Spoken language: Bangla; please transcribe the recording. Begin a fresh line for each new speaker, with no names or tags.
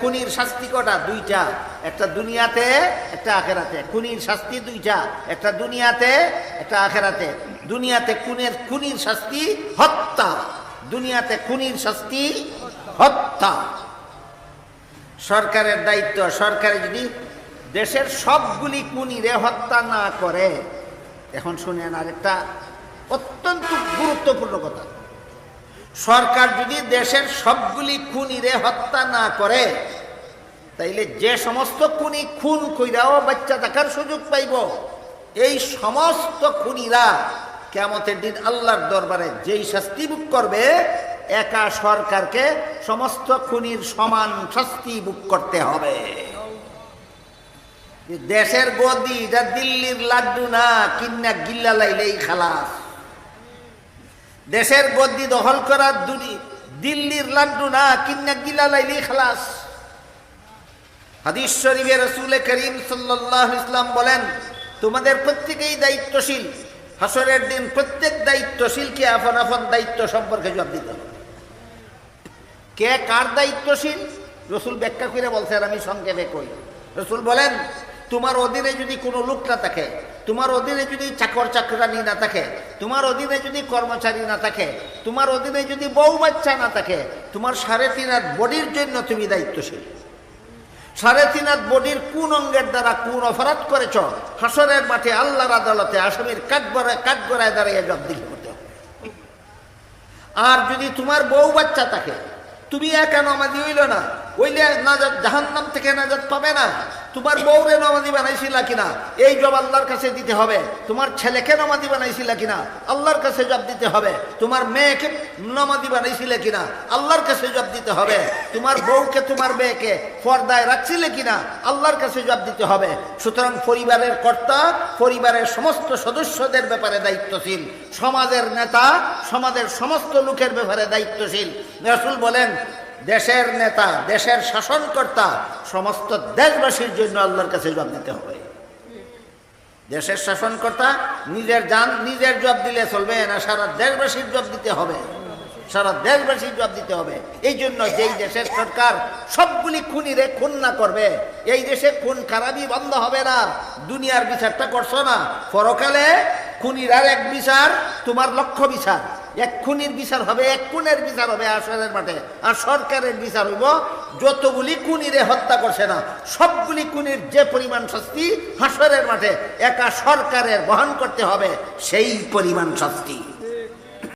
খুনির শাস্তি কটা? দুইটা, একটা দুনিয়াতে একটা আখেরাতে। খুনির শাস্তি দুইটা, একটা দুনিয়াতে একটা আখেরাতে। দুনিয়াতে খুনির শাস্তি হত্যা, দুনিয়াতে খুনির শাস্তি হত্যা। সরকারের দায়িত্ব, সরকারে যদি দেশের সবগুলি খুনিরে হত্যা না করে, এখন শুনেন আরেকটা অত্যন্ত গুরুত্বপূর্ণ কথা, সরকার যদি দেশের সবগুলি খুনিরে হত্যা না করে, তাইলে যে সমস্ত খুনি খুন কইরাও বাচ্চা থাকার সুযোগ পাইব, এই সমস্ত খুনিরা কিয়ামতের দিন আল্লাহর দরবারে যেই শাস্তি ভোগ করবে, একা সরকারকে সমস্ত খুনির সমান শাস্তি ভোগ করতে হবে। দেশের গদি এটা দিল্লির লাড্ডু না, কিন্না গিল্লা লাইলেই খালাস। দেশের গদি দখল করার দিল্লির লাড্ডু না, কিন্না গিল্লা লাইলেই খালাস। হাদিস শরীফে রাসূল করিম সাল্লাল্লাহু আলাইহি ওয়াসাল্লাম বলেন, তোমাদের প্রত্যেকেই দায়িত্বশীল। হাসরের দিন প্রত্যেক দায়িত্বশীলকে আপন আপন দায়িত্ব সম্পর্কে জবাব দিতে হবে। কে কার দায়িত্বশীল রাসূল ব্যাখ্যা করে বলছেন, আমি সংক্ষেপে কই। রাসূল বলেন, তোমার অধীনে যদি কোনো লোক না থাকে, তোমার অধীনে যদি চাকর চাকরানি না থাকে, তোমার অধীনে যদি কর্মচারী না থাকে, তোমার অধীনে যদি বউ বাচ্চা না থাকে, তোমার 3.5 হাত বডির জন্য তুমি দায়িত্বশীল। 3.5 হাত বডির কোন অঙ্গের দ্বারা কোন অপরাধ করেছ, হাসরের মাঠে আল্লাহর আদালতে আসামির কাঠগড়ায় দাঁড়িয়ে জবাবদিহি করতে হবে। আর যদি তোমার বউ বাচ্চা থাকে, তুমি একা নামাজি হইল না, ওইলে নাজাত, জাহান্নাম থেকে নাজাত পাবে না। তোমার বউরে নামাজি বানাইছিলা কিনা, এই জবাব আল্লাহর কাছে দিতে হবে। তোমার ছেলেকে নামাজি বানাইছিলা কিনা, আল্লাহর কাছে জবাব দিতে হবে। তোমার মেয়েকে নামাজি বানাইছিলে কিনা, আল্লাহর কাছে জবাব দিতে হবে। তোমার বউকে, তোমার মেয়েকে পর্দায় রাখছিলে কিনা, আল্লাহর কাছে জবাব দিতে হবে। সুতরাং পরিবারের কর্তা পরিবারের সমস্ত সদস্যদের ব্যাপারে দায়িত্বশীল, সমাজের নেতা সমাজের সমস্ত লোকের ব্যাপারে দায়িত্বশীল। রাসূল বলেন, দেশের নেতা, দেশের শাসনকর্তা সমস্ত দেশবাসীর জন্য আল্লাহর কাছে জবাব দিতে হবে। দেশের শাসনকর্তা নিজের জবাব দিলে চলবে না, সারা দেশবাসীর জবাব দিতে হবে, সারা দেশবাসীর জবাব দিতে হবে। এই জন্য যেই দেশের সরকার সবগুলি খুনিরে খুন না করবে, এই দেশে খুন খারাপই বন্ধ হবে না। দুনিয়ার বিচারটা করছো না, পরকালে খুনিরার এক বিচার, তোমার লক্ষ্য বিচার। এক খুনির বিচার হবে, এক খুনের বিচার হবে হাসরের মাঠে। আর সরকারের বিচার হইব যতগুলি খুনিরে হত্যা করছে না, সবগুলি খুনির যে পরিমাণ শাস্তি হাসরের মাঠে একা সরকারের বহন করতে হবে সেই পরিমাণ শাস্তি।